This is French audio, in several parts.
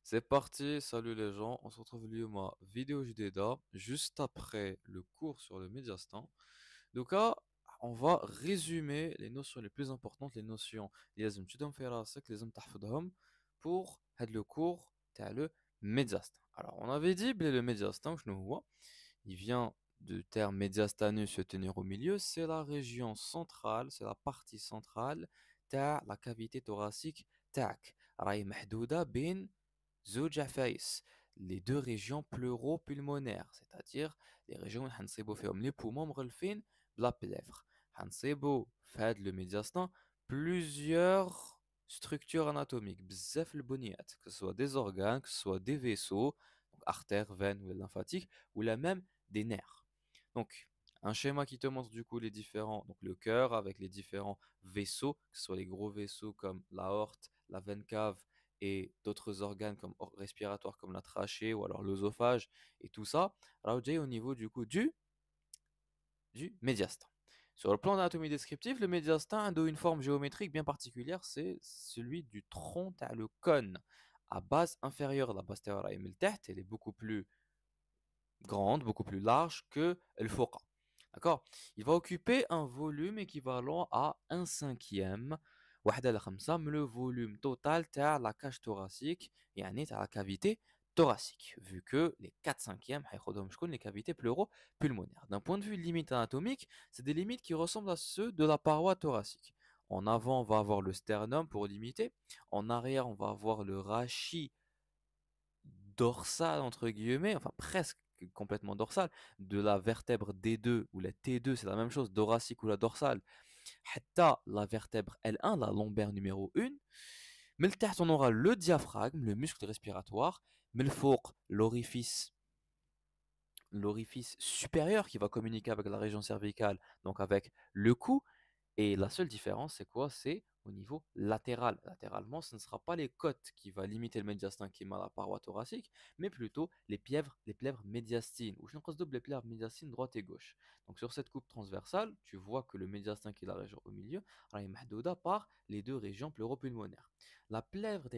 C'est parti, salut les gens, on se retrouve اليوم vidéo جديدة juste après le cours sur le médiastin. Donc là, on va résumer les notions les plus importantes, les notions اللي لازم تشدهم في راسك, لازم تحفظهم pour هاد le cours تاع le médiastin. Alors, on avait dit بلي le médiastin شنو هو? Il vient du terme médiastanus, se tenir au milieu, c'est la région centrale, c'est la partie centrale تاع la cavité thoracique تاعك. راهي محدودة بين زوج عفايس, les deux régions pleuro-pulmonaires, c'est-à-dire les régions où حنصيبو فيهم les poumons مغلفين بلا plèvre. حنصيبو في هاد le médiastin plusieurs structures anatomiques, بزاف البنيات, que ce soit des organes, que ce soit des vaisseaux, donc artères, veines ou les lymphatiques, ou là même des nerfs. Donc, un schéma qui te montre du coup les différents, donc le cœur avec les différents vaisseaux, que ce soit les gros vaisseaux comme l'aorte, la veine cave, et d'autres organes comme respiratoires comme la trachée ou alors l'œsophage et tout ça, alors déjà au niveau du coup du médiastin. Sur le plan d'anatomie descriptive, le médiastin a une forme géométrique bien particulière, c'est celui du tronc à le cône à base inférieure. La base théorique elle est beaucoup plus grande, beaucoup plus large que le foca. D'accord? Il va occuper un volume équivalent à un cinquième, le volume total de la cage thoracique, يعني تاع la cavité thoracique, vu que les 4 cinquièmes, les cavités pleuro-pulmonaires. D'un point de vue limite anatomique, c'est des limites qui ressemblent à ceux de la paroi thoracique. En avant, on va avoir le sternum pour limiter. En arrière, on va avoir le rachis dorsale, entre guillemets, enfin presque complètement dorsale, de la vertèbre D2 ou la T2, c'est la même chose, thoracique ou la dorsale, حتى la vertèbre L1, la lombaire numéro 1. Mais le تحت, on aura le diaphragme, le muscle respiratoire, mais le فوق, l'orifice supérieur qui va communiquer avec la région cervicale, donc avec le cou. Et la seule différence, c'est quoi? C'est au niveau latéral. Latéralement, ce ne sera pas les côtes qui va limiter le médiastin qui est à la paroi thoracique, mais plutôt les plèvres médiastines, ou je ne double les plèvres médiastines droite et gauche. Donc sur cette coupe transversale, tu vois que le médiastin qui est la région au milieu, est mahdouda par les deux régions pleuropulmonaires. La plèvre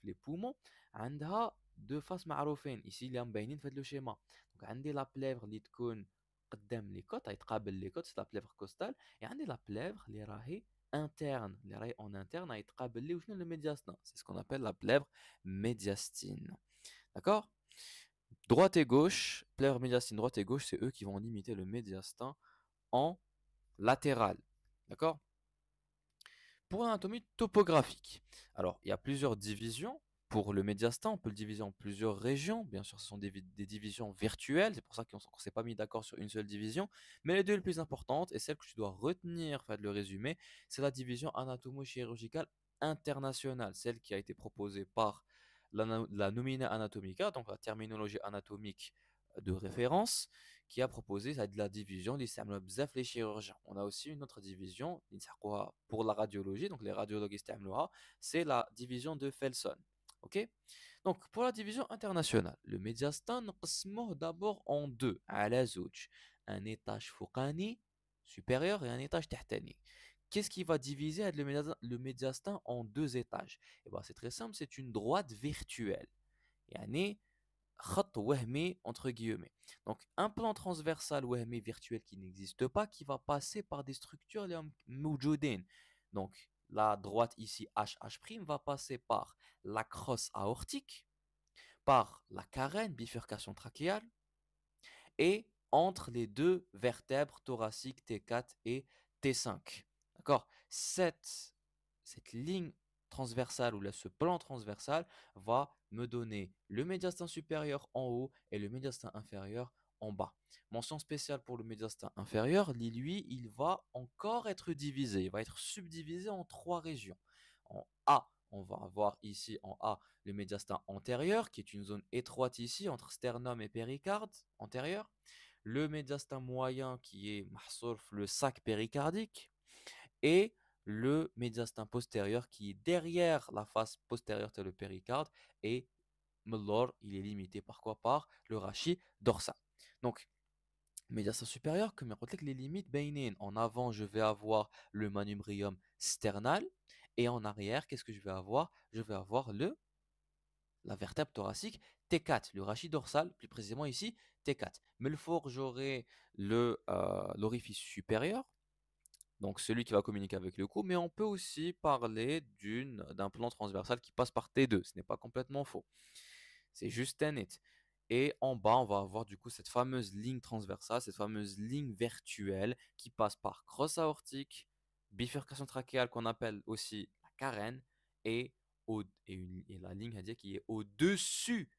les poumons, عندها deux faces معروفين. Ici, il y a مبينين في le schéma. Donc عندي la plèvre اللي تكون قدام les côtes, تقابل les côtes, c'est la plèvre costale. Et عندي la plèvre اللي راهي interne, les rails en interne يتقابل لي وشنو le médiastin. C'est ce qu'on appelle la plèvre médiastine. D'accord? Droite et gauche, plèvre médiastine droite et gauche, c'est eux qui vont limiter le médiastin en latéral. D'accord? Pour l'anatomie topographique, alors il y a plusieurs divisions. Pour le médiastin, on peut le diviser en plusieurs régions. Bien sûr, ce sont des divisions virtuelles. C'est pour ça qu'on ne s'est pas mis d'accord sur une seule division. Mais les deux les plus importantes, et celle que tu dois retenir, faire le résumé, c'est la division anatomo-chirurgicale internationale, celle qui a été proposée par la Numina Anatomica, donc la terminologie anatomique de référence, qui a proposé la division اللي يستعملوها بزاف les chirurgiens. On a aussi une autre division اللي نسحقوها pour la radiologie, donc les radiologues يستعملوها, c'est la division de Felson. Ok? Donc pour la division internationale, le médiastin نقسموه d'abord en deux, على زوج, un étage فوقاني supérieur et un étage تحتاني. Qu'est-ce qui va diviser le médiastin en deux étages? Eh ben, c'est très simple, c'est une droite virtuelle. يعني خط وهمي entre guillemets. Donc un plan transversal وهمي virtuel qui n'existe pas, qui va passer par des structures اللي هم موجودين. Donc la droite ici HH' va passer par la crosse aortique, par la carène, bifurcation trachéale, et entre les deux vertèbres thoraciques T4 et T5. D'accord? Cette ligne transversale ou là, ce plan transversal va me donner le médiastin supérieur en haut et le médiastin inférieur en bas. Mention spéciale pour le médiastin inférieur, lui, il va encore être divisé, il va être subdivisé en trois régions. En A, on va avoir ici en A le médiastin antérieur, qui est une zone étroite ici entre sternum et péricarde antérieur. Le médiastin moyen, qui est le sac péricardique. Et le médiastin postérieur, qui est derrière la face postérieure de le péricarde. Et Mellor, il est limité par quoi? Par le rachis dorsal. Donc, médiastin supérieur, comme on les limites bénines. En avant, je vais avoir le manubrium sternal. Et en arrière, qu'est-ce que je vais avoir? Je vais avoir la vertèbre thoracique T4, le rachis dorsal, plus précisément ici T4. Mais le fort, j'aurai l'orifice supérieur, donc celui qui va communiquer avec le cou, mais on peut aussi parler d'un plan transversal qui passe par T2, ce n'est pas complètement faux. C'est juste un it. Et en bas, on va avoir du coup cette fameuse ligne transversale, cette fameuse ligne virtuelle qui passe par crosse aortique, bifurcation trachéale qu'on appelle aussi la carène, et, et la ligne à dire qui est au-dessus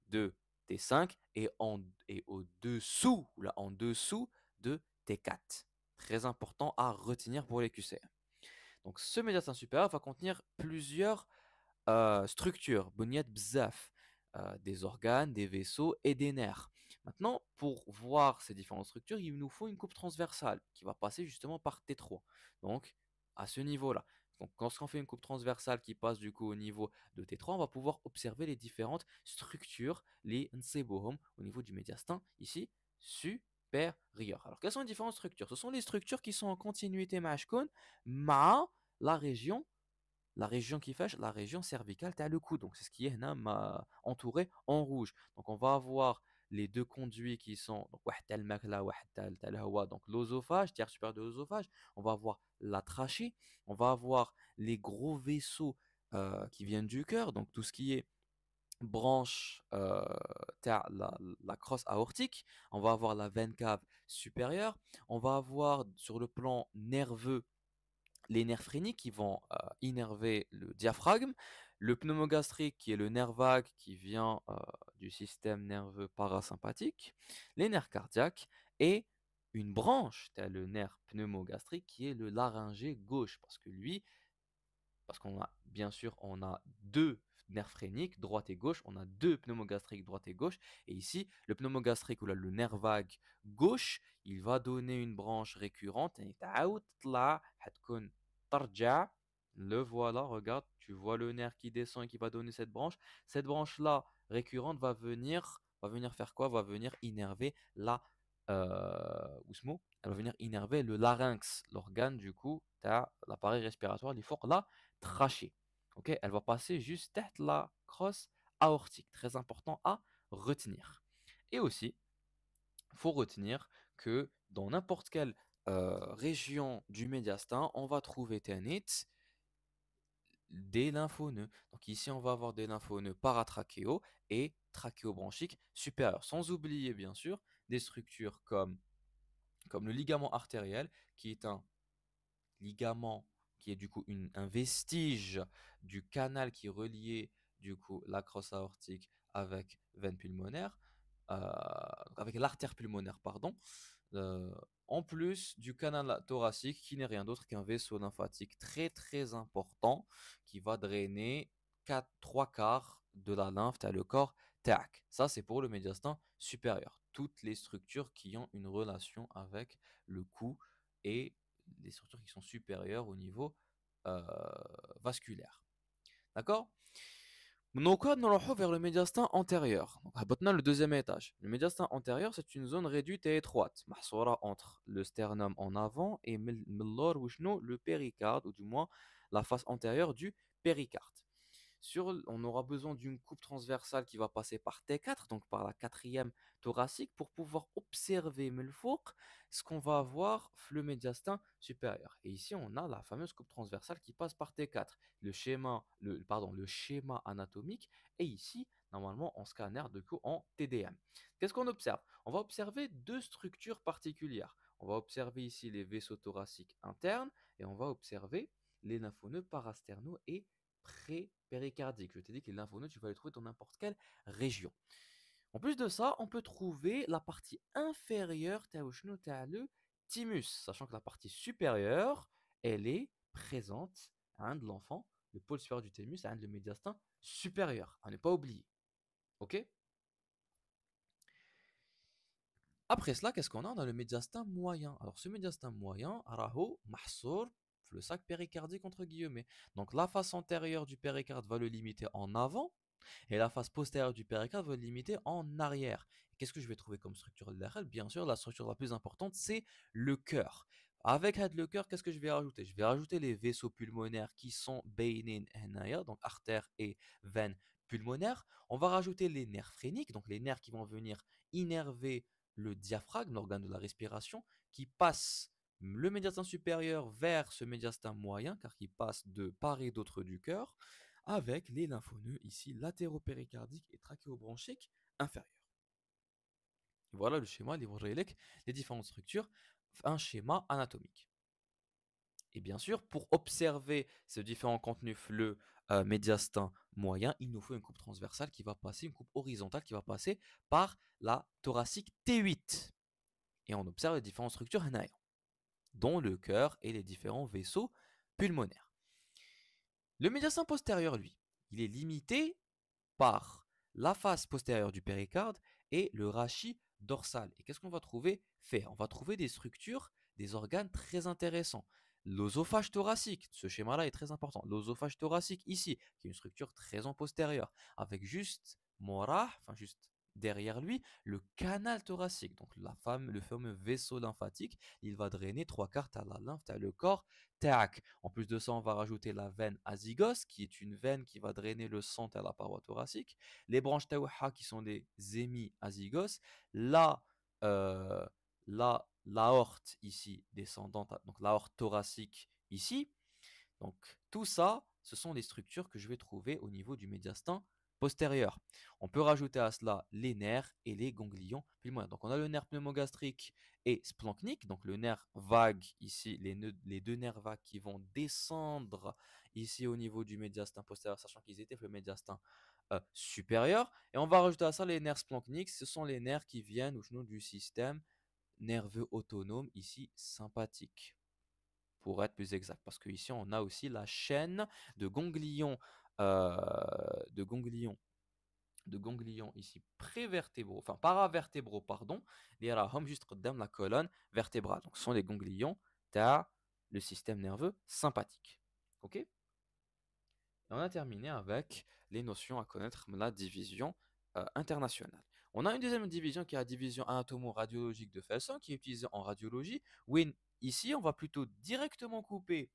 de T5 et au-dessous, ou là en dessous de T4. Très important à retenir pour les QCM. Donc ce médiastin supérieur va contenir plusieurs structures, بنيات بزاف, des organes, des vaisseaux et des nerfs. Maintenant, pour voir ces différentes structures, il nous faut une coupe transversale qui va passer justement par T3. Donc, à ce niveau-là. Donc, lorsqu'on fait une coupe transversale qui passe du coup au niveau de T3, on va pouvoir observer les différentes structures, les nsébohom, au niveau du médiastin, ici, supérieur. Alors, quelles sont les différentes structures? Ce sont les structures qui sont en continuité mashkon, ma la région qui fait la région cervicale, tu as le cou. Donc, c'est ce qui est entouré en rouge. Donc, on va avoir les deux conduits qui sont donc, واحد تاع الماكلة، واحد تاع الهواء, donc l'œsophage, tiers supérieur de l'œsophage. On va avoir la trachée. On va avoir les gros vaisseaux qui viennent du cœur. Donc, tout ce qui est branche la crosse aortique. On va avoir la veine cave supérieure. On va avoir sur le plan nerveux les nerfs phréniques qui vont innerver le diaphragme, le pneumogastrique qui est le nerf vague qui vient du système nerveux parasympathique, les nerfs cardiaques et une branche, tel le nerf pneumogastrique qui est le laryngé gauche, parce qu'on a, bien sûr, on a deux nerfs phréniques, droite et gauche, on a deux pneumogastriques, droite et gauche, et ici, le pneumogastrique ou là, le nerf vague gauche, il va donner une branche récurrente, et le voilà, regarde, tu vois le nerf qui descend et qui va donner cette branche. Cette branche-là, récurrente, va venir faire quoi? Va venir innerver elle va venir innerver le larynx, l'organe du coup, tu as l'appareil respiratoire, l'effort, là, trachée. Ok, elle va passer juste tête la crosse aortique. Très important à retenir. Et aussi, il faut retenir que dans n'importe quelle région du médiastin, on va trouver ténit des lymphonoeux. Donc ici, on va avoir des lymphonoeux paratrachéaux et trachéobronchiques supérieurs. Sans oublier, bien sûr, des structures comme le ligament artériel, qui est un ligament qui est du coup un vestige du canal qui reliait du coup la crosse aortique avec veine pulmonaire, euh, avec l'artère pulmonaire, pardon, euh, en plus du canal thoracique qui n'est rien d'autre qu'un vaisseau lymphatique très très important qui va drainer 3 quarts de la lymphe, t'as le corps TAC. Ça, c'est pour le médiastin supérieur. Toutes les structures qui ont une relation avec le cou et les structures qui sont supérieures au niveau euh, vasculaire. D'accord? Donc, on va vers le médiastin antérieur. Donc, هبطنا le deuxième étage. Le médiastin antérieur, c'est une zone réduite et étroite, محصورة entre le sternum en avant et le péricarde, ou du moins la face antérieure du péricarde. On aura besoin d'une coupe transversale qui va passer par T4, donc par la quatrième thoracique, pour pouvoir observer Melfouk, ce qu'on va avoir le médiastin supérieur. Et ici, on a la fameuse coupe transversale qui passe par T4. Le schéma anatomique est ici, normalement, en scanner, de coup, en TDM. Qu'est-ce qu'on observe? On va observer deux structures particulières. On va observer ici les vaisseaux thoraciques internes et on va observer les lymphonoeux parasternaux et pré-péricardique. Je t'ai dit que les lymphonodes, tu vas les trouver dans n'importe quelle région. En plus de ça, on peut trouver la partie inférieure, le thymus, sachant que la partie supérieure, elle est présente à de l'enfant, le pôle supérieur du thymus, à le médiastin supérieur, à ne pas oublier. Ok? Après cela, qu'est-ce qu'on a? On a le médiastin moyen. Alors, ce médiastin moyen, araho, mahsour, le sac péricardique entre guillemets. Donc, la face antérieure du péricarde va le limiter en avant et la face postérieure du péricarde va le limiter en arrière. Qu'est-ce que je vais trouver comme structure latérale? Bien sûr, la structure la plus importante, c'est le cœur. Avec le cœur, qu'est-ce que je vais rajouter? Je vais rajouter les vaisseaux pulmonaires qui sont beinin henaya, donc artère et veine pulmonaire, on va rajouter les nerfs phréniques, donc les nerfs qui vont venir innerver le diaphragme, l'organe de la respiration, qui passe le médiastin supérieur vers ce médiastin moyen, car il passe de part et d'autre du cœur, avec les lymphoneux ici latéro-péricardiques et trachéobronchiques inférieurs. Voilà le schéma, les différentes structures, un schéma anatomique. Et bien sûr, pour observer ces différents contenus fleux médiastin moyen, il nous faut une coupe transversale qui va passer, une coupe horizontale qui va passer par la thoracique T8. Et on observe les différentes structures anaïres, dont le cœur et les différents vaisseaux pulmonaires. Le médiastin postérieur, lui, il est limité par la face postérieure du péricarde et le rachis dorsal. Et qu'est-ce qu'on va trouver fait? On va trouver des structures, des organes très intéressants. L'osophage thoracique, ce schéma-là est très important. L'osophage thoracique ici, qui est une structure très en postérieure, avec juste morah, enfin juste derrière lui, le canal thoracique, donc le fameux vaisseau lymphatique, il va drainer trois quarts à la lymphe, à le corps, tac. En plus de ça, on va rajouter la veine azygos, qui est une veine qui va drainer le sang à la paroi thoracique. Les branches taouha, qui sont des hémi-azygos. Là, euh, l'aorte ici, descendante, donc l'aorte thoracique ici. Donc tout ça, ce sont les structures que je vais trouver au niveau du médiastin postérieur. On peut rajouter à cela les nerfs et les ganglions pulmonaires. Donc on a le nerf pneumogastrique et splanchnique, donc le nerf vague ici, les deux nerfs vagues qui vont descendre ici au niveau du médiastin postérieur, sachant qu'ils étaient le médiastin supérieur. Et on va rajouter à ça les nerfs splanchniques, ce sont les nerfs qui viennent au genou du système nerveux autonome ici sympathique, pour être plus exact, parce qu'ici on a aussi la chaîne de ganglions, euh, de ganglions, de ganglions ici prévertébraux, enfin paravertébraux, pardon, les rahom juste dans la colonne vertébrale. Donc ce sont les ganglions de le système nerveux sympathique. Ok? Et on a terminé avec les notions à connaître, la division internationale. On a une deuxième division qui est la division anatomo-radiologique de Felson, qui est utilisée en radiologie, où ici on va plutôt directement couper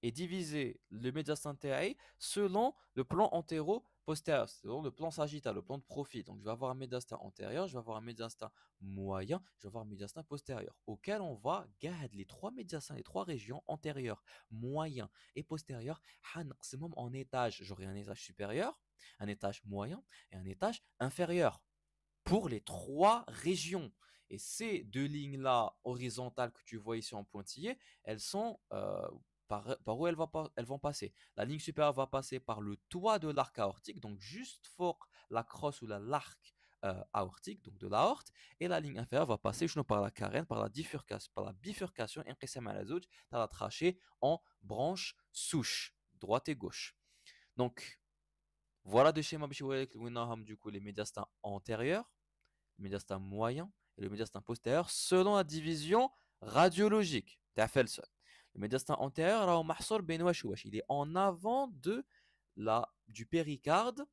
et diviser le médiastin TAI selon le plan antéro-postérieur, selon le plan sagittal, le plan de profil. Donc, je vais avoir un médiastin antérieur, je vais avoir un médiastin moyen, je vais avoir un médiastin postérieur, auquel on va garder les trois médiastins, les trois régions antérieures, moyen et postérieur, maximum en étage. J'aurai un étage supérieur, un étage moyen et un étage inférieur pour les trois régions. Et ces deux lignes-là horizontales que tu vois ici en pointillé, elles sont par où elles vont passer. La ligne supérieure va passer par le toit de l'arc aortique, donc juste fort la crosse ou l'arc aortique, donc de l'aorte, et la ligne inférieure va passer par la carène, par la bifurcation dans la trachée en branches souches, droite et gauche. Donc, voilà deux schémas du coup les médiastins antérieurs, le médiastin moyen et le médiastin postérieur selon la division radiologique. Le médiastin antérieur, il est en avant du péricarde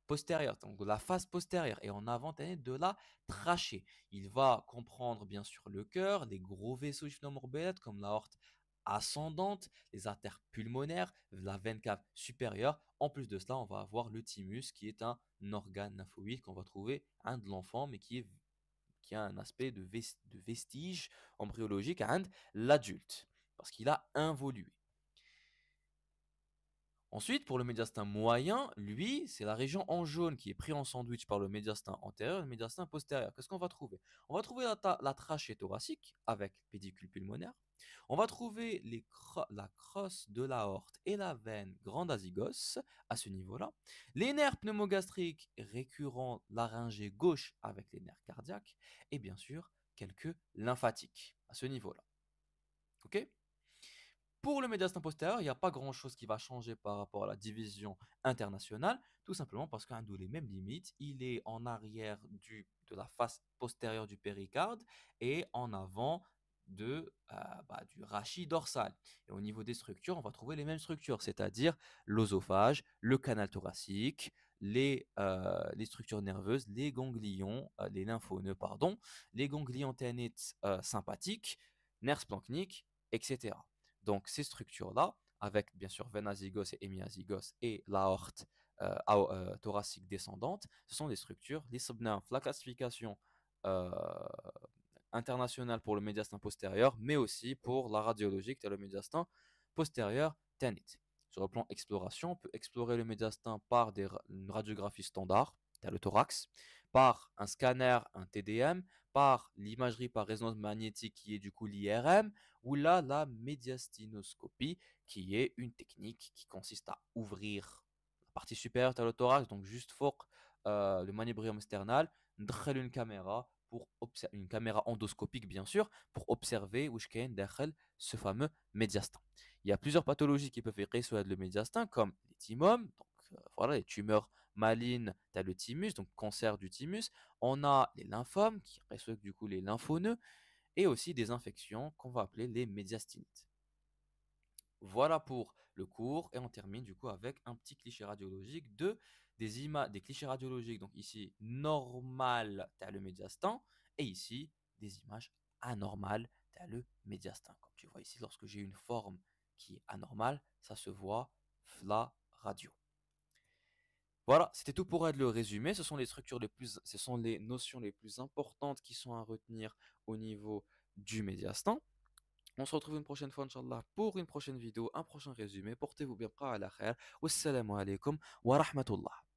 postérieur, donc de la face postérieure, et en avant de la trachée. Il va comprendre bien sûr le cœur, les gros vaisseaux ichnomorbiels comme l'aorte ascendante, les artères pulmonaires, la veine cave supérieure. En plus de cela, on va avoir le thymus qui est un organe lymphoïde qu'on va trouver de l'enfant, mais qui a un aspect de vestige embryologique à l'adulte, parce qu'il a involué. Ensuite, pour le médiastin moyen, lui, c'est la région en jaune qui est pris en sandwich par le médiastin antérieur et le médiastin postérieur. Qu'est-ce qu'on va trouver? On va trouver la trachée thoracique avec pédicule pulmonaire. On va trouver la crosse de l'aorte et la veine grande azygos à ce niveau-là. Les nerfs pneumogastriques récurrents laryngés gauche avec les nerfs cardiaques. Et bien sûr, quelques lymphatiques à ce niveau-là. Ok? Pour le médiastin postérieur, il n'y a pas grand-chose qui va changer par rapport à la division internationale, tout simplement parce qu'un d'où les mêmes limites, il est en arrière de la face postérieure du péricarde et en avant du rachis dorsal. Et au niveau des structures, on va trouver les mêmes structures, c'est-à-dire l'osophage, le canal thoracique, les structures nerveuses, les ganglions, les lymphoneux, pardon, les ganglions ténites sympathiques, nerfs splanchniques, etc. Donc ces structures-là, avec bien sûr veine azygos et hémiazygos et l'aorte thoracique descendante. Ce sont des structures, les la classification euh, internationale pour le médiastin postérieur, mais aussi pour la radiologique, le médiastin postérieur TENIT. Sur le plan exploration, on peut explorer le médiastin par une radiographie standard, tel le thorax, par un scanner, un TDM, par l'imagerie par résonance magnétique qui est du coup l'IRM, ou là la médiastinoscopie qui est une technique qui consiste à ouvrir la partie supérieure de le thorax, donc juste fort le manubrium sternal, ندخل une caméra pour observer une caméra endoscopique bien sûr pour observer où ce fameux médiastin. Il y a plusieurs pathologies qui peuvent résoudre le médiastin comme les thymomes, donc voilà les tumeurs malignes, tu as le thymus, donc cancer du thymus. On a les lymphomes qui résoudent du coup les lymphonoeux et aussi des infections qu'on va appeler les médiastinites. Voilà pour le cours et on termine du coup avec un petit cliché radiologique des clichés radiologiques. Donc ici, normal, tu as le médiastin et ici, des images anormales, tu as le médiastin. Comme tu vois ici, lorsque j'ai une forme qui est anormale, ça se voit la radio. Voilà, c'était tout pour être le résumé. Ce sont les notions les plus importantes qui sont à retenir au niveau du médiastin. On se retrouve une prochaine fois, Inch'Allah, pour une prochaine vidéo, un prochain résumé. Portez-vous bien, à la khair. Wassalamu alaikum wa rahmatullah.